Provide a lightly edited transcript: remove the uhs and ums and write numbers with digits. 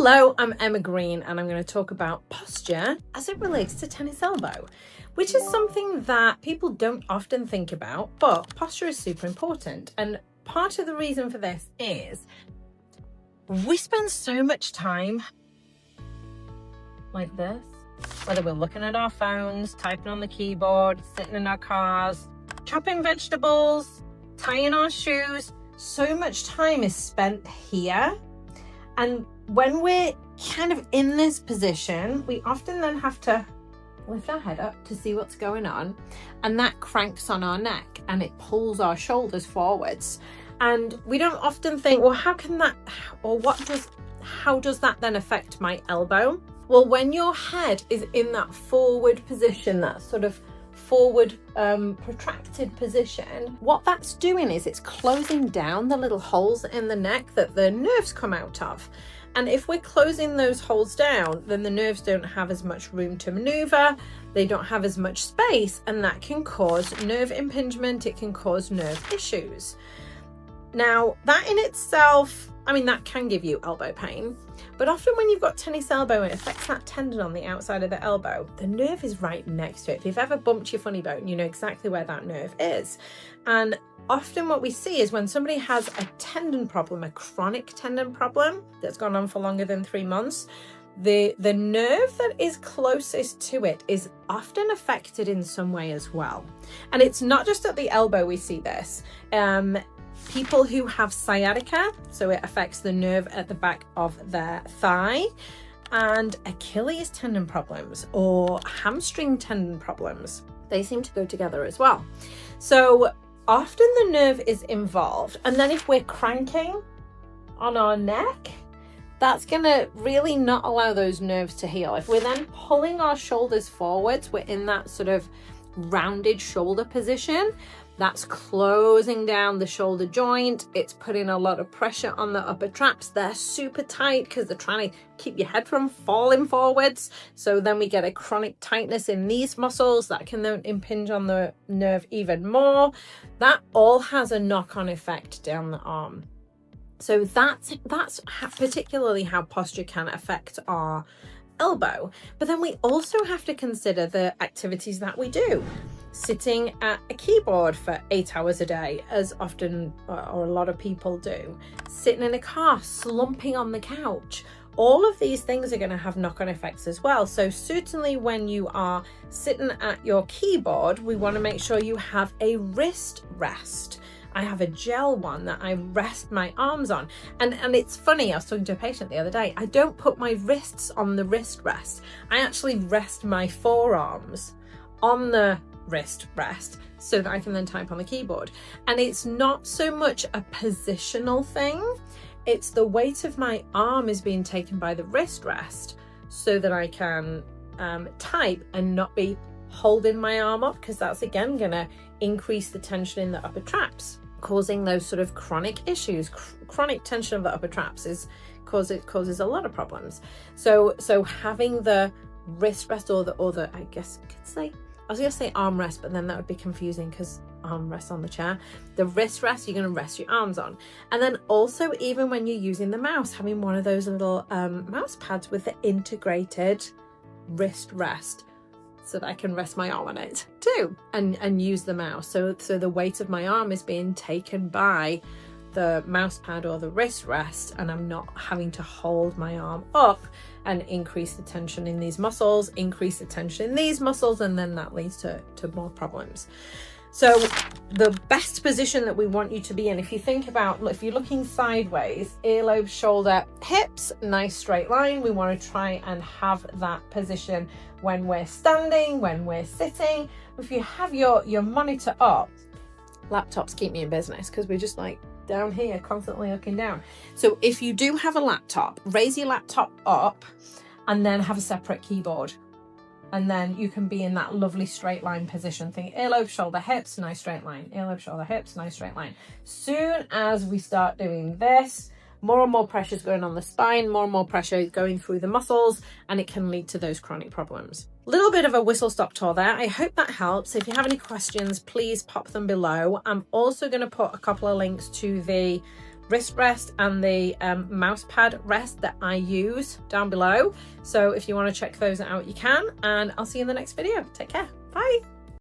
Hello, I'm Emma Green and I'm going to talk about posture as it relates to tennis elbow, which is something that people don't often think about, but posture is super important. And part of the reason for this is we spend so much time like this, whether we're looking at our phones, typing on the keyboard, sitting in our cars, chopping vegetables, tying our shoes. So much time is spent here. And when we're kind of in this position, we often then have to lift our head up to see what's going on. And that cranks on our neck and it pulls our shoulders forwards. And we don't often think, well, how can that, or how does that then affect my elbow? Well, when your head is in that forward position, that sort of forward protracted position, what that's doing is it's closing down the little holes in the neck that the nerves come out of. And if we're closing those holes down, then the nerves don't have as much room to maneuver, they don't have as much space, and that can cause nerve impingement, it can cause nerve issues. Now, that in itself, I mean, that can give you elbow pain, but often when you've got tennis elbow, it affects that tendon on the outside of the elbow. The nerve is right next to it. If you've ever bumped your funny bone, you know exactly where that nerve is. And often what we see is when somebody has a tendon problem, a chronic tendon problem that's gone on for longer than 3 months, the nerve that is closest to it is often affected in some way as well. And it's not just at the elbow we see this. People who have sciatica, so it affects the nerve at the back of their thigh, and Achilles tendon problems or hamstring tendon problems, they seem to go together as well. So often the nerve is involved, and then if we're cranking on our neck, that's going to really not allow those nerves to heal. If we're then pulling our shoulders forwards, we're in that sort of rounded shoulder position. That's closing down the shoulder joint. It's putting a lot of pressure on the upper traps. They're super tight because they're trying to keep your head from falling forwards. So then we get a chronic tightness in these muscles that can then impinge on the nerve even more. That all has a knock-on effect down the arm. So that's particularly how posture can affect our elbow. But then we also have to consider the activities that we do. Sitting at a keyboard for 8 hours a day, as often or a lot of people do. Sitting in a car, slumping on the couch. All of these things are going to have knock-on effects as well. So certainly when you are sitting at your keyboard, we want to make sure you have a wrist rest. I have a gel one that I rest my arms on. And it's funny, I was talking to a patient the other day, I don't put my wrists on the wrist rest. I actually rest my forearms on the wrist rest so that I can then type on the keyboard. And it's not so much a positional thing, it's the weight of my arm is being taken by the wrist rest so that I can type and not be holding my arm up, because that's again going to increase the tension in the upper traps, causing those sort of chronic issues. Chronic tension of the upper traps causes a lot of problems. So having the wrist rest or the I guess I could say, I was going to say arm rest, but then that would be confusing because arm rests on the chair. The wrist rest, you're going to rest your arms on. And then also, even when you're using the mouse, having one of those little mouse pads with the integrated wrist rest so that I can rest my arm on it too and use the mouse. So the weight of my arm is being taken by the mouse pad or the wrist rest, and I'm not having to hold my arm up and increase the tension in these muscles, increase the tension in these muscles, and then that leads to more problems. So the best position that we want you to be in, if you think about, if you're looking sideways, earlobe, shoulder, hips, nice straight line. We want to try and have that position when we're standing, when we're sitting. If you have your monitor up, laptops keep me in business because we're just like down here constantly looking down. So if you do have a laptop, raise your laptop up and then have a separate keyboard, and then you can be in that lovely straight line position. Think earlobe, shoulder, hips, nice straight line. Earlobe, shoulder, hips, nice straight line. Soon as we start doing this, more and more pressure is going on the spine, more and more pressure is going through the muscles, and it can lead to those chronic problems. Little bit of a whistle-stop tour there. I hope that helps. If you have any questions, please pop them below. I'm also going to put a couple of links to the wrist rest and the mouse pad rest that I use down below. So if you want to check those out, you can, and I'll see you in the next video. Take care. Bye.